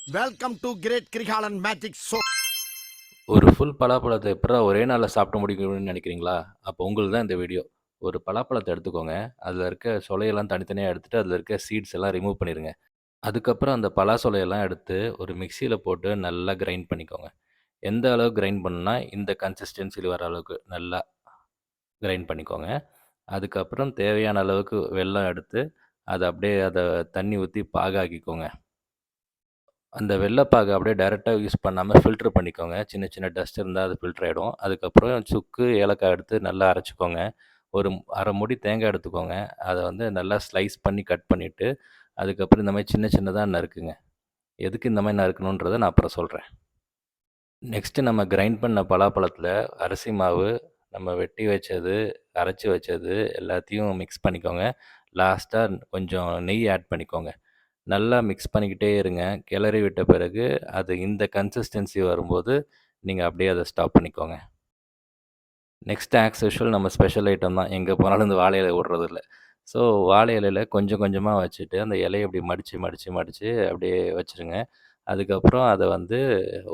Welcome to great Kirikalan magic show. ஒரு full பலாப்பழத்தை எப்படிடா ஒரே நாளில் சாப்பிட முடியும்னு நினைக்கிறீங்களா? அப்போ உங்களுக்கு தான் இந்த வீடியோ. ஒரு பலாப்பழத்தை எடுத்துக்கோங்க. அதில் இருக்க சொலையெல்லாம் தனித்தனியாக எடுத்துட்டு, அதில் இருக்க சீட்ஸ் எல்லாம் ரிமூவ் பண்ணிடுங்க. அதுக்கப்புறம் அந்த பலா சொலையெல்லாம் எடுத்து ஒரு மிக்சியில் போட்டு நல்லா கிரைண்ட் பண்ணிக்கோங்க. எந்த அளவுக்கு கிரைண்ட் பண்ணணும்னா, இந்த கன்சிஸ்டன்சியில் வர அளவுக்கு நல்லா கிரைண்ட் பண்ணிக்கோங்க. அதுக்கப்புறம் தேவையான அளவுக்கு வெல்லம் எடுத்து, அதை தண்ணி ஊற்றி பாகாக்கிக்கோங்க. அந்த வெல்லப்பாக அப்படியே டைரெக்டாக யூஸ் பண்ணாமல் ஃபில்ட்ரு பண்ணிக்கோங்க. சின்ன சின்ன டஸ்ட் இருந்தால் அது ஃபில்டர் ஆகிடும். அதுக்கப்புறம் சுக்கு, ஏலக்காய் எடுத்து நல்லா அரைச்சிக்கோங்க. ஒரு அரை மூடி தேங்காய் எடுத்துக்கோங்க. அதை வந்து நல்லா ஸ்லைஸ் பண்ணி கட் பண்ணிவிட்டு, அதுக்கப்புறம் இந்த மாதிரி சின்ன சின்னதாக நறுக்குங்க. எதுக்கு இந்த மாதிரி நறுக்கணுன்றதை நான் அப்புறம் சொல்கிறேன். நெக்ஸ்ட்டு நம்ம கிரைண்ட் பண்ண பலாப்பழத்தில் அரிசி மாவு, நம்ம வெட்டி வச்சது, அரைச்சி வச்சது எல்லாத்தையும் மிக்ஸ் பண்ணிக்கோங்க. லாஸ்ட்டாக கொஞ்சம் நெய் ஆட் பண்ணிக்கோங்க. நல்லா மிக்ஸ் பண்ணிக்கிட்டே இருங்க. கிளறி விட்ட பிறகு அது இந்த கன்சிஸ்டன்சி வரும்போது, நீங்கள் அப்படியே அதை ஸ்டாப் பண்ணிக்கோங்க. நெக்ஸ்ட் ஆஸ் யூஷுவல் நம்ம ஸ்பெஷல் ஐட்டம் தான். எங்கே போனாலும் இந்த வாழை இலை விட்றதில்ல. ஸோ வாழை இலையில கொஞ்சம் கொஞ்சமாக வச்சுட்டு, அந்த இலைய அப்படி மடித்து மடித்து மடித்து அப்படியே வச்சுருங்க. அதுக்கப்புறம் அதை வந்து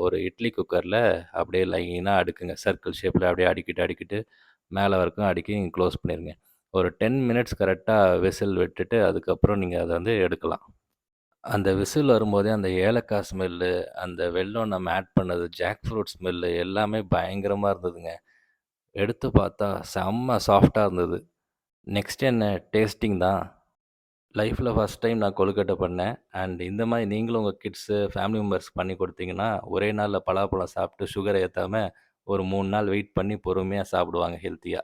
ஒரு இட்லி குக்கரில் அப்படியே லைனாக அடுக்குங்க. சர்க்கிள் ஷேப்பில் அப்படியே அடுக்கிட்டு அடுக்கிட்டு மேலே வரைக்கும் அடுக்கி க்ளோஸ் பண்ணிடுங்க. ஒரு 10 மினிட்ஸ் கரெக்டாக விசில் விட்டுட்டு, அதுக்கப்புறம் நீங்கள் அதை வந்து எடுக்கலாம். அந்த விசில் வரும்போதே அந்த ஏலக்காய் ஸ்மெல்லு, அந்த வெல்லம் நம்ம ஆட் பண்ணது, ஜாக் ஃப்ரூட் ஸ்மெல்லு எல்லாமே பயங்கரமா இருந்ததுங்க. எடுத்து பார்த்தா செம்ம சாஃப்ட்டா இருந்தது. நெக்ஸ்ட் என்ன டேஸ்டிங் தான். லைஃப்பில் ஃபர்ஸ்ட் டைம் நான் கொழுக்கட்டை பண்ணேன். அண்ட் இந்த மாதிரி நீங்களும் உங்கள் கிட்ஸு, ஃபேமிலி மெம்பர்ஸ்க்கு பண்ணி கொடுத்தீங்கன்னா, ஒரே நாளில் பலாப்பழம் சாப்பிட்டு சுகரை ஏத்தாம, ஒரு 3 நாள் வெயிட் பண்ணி பொறுமையா சாப்பிடுவாங்க ஹெல்த்தியா.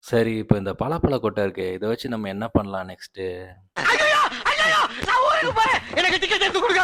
சரி, இப்போ இந்த பலாப்பழ கொட்டை இருக்கே, இத வச்சு நம்ம என்ன பண்ணலாம் நெக்ஸ்ட்டு? ஐயோ, நான் ஊருக்கு போறேன். எனக்கு டிக்கெட் எடுத்து கொடுங்க.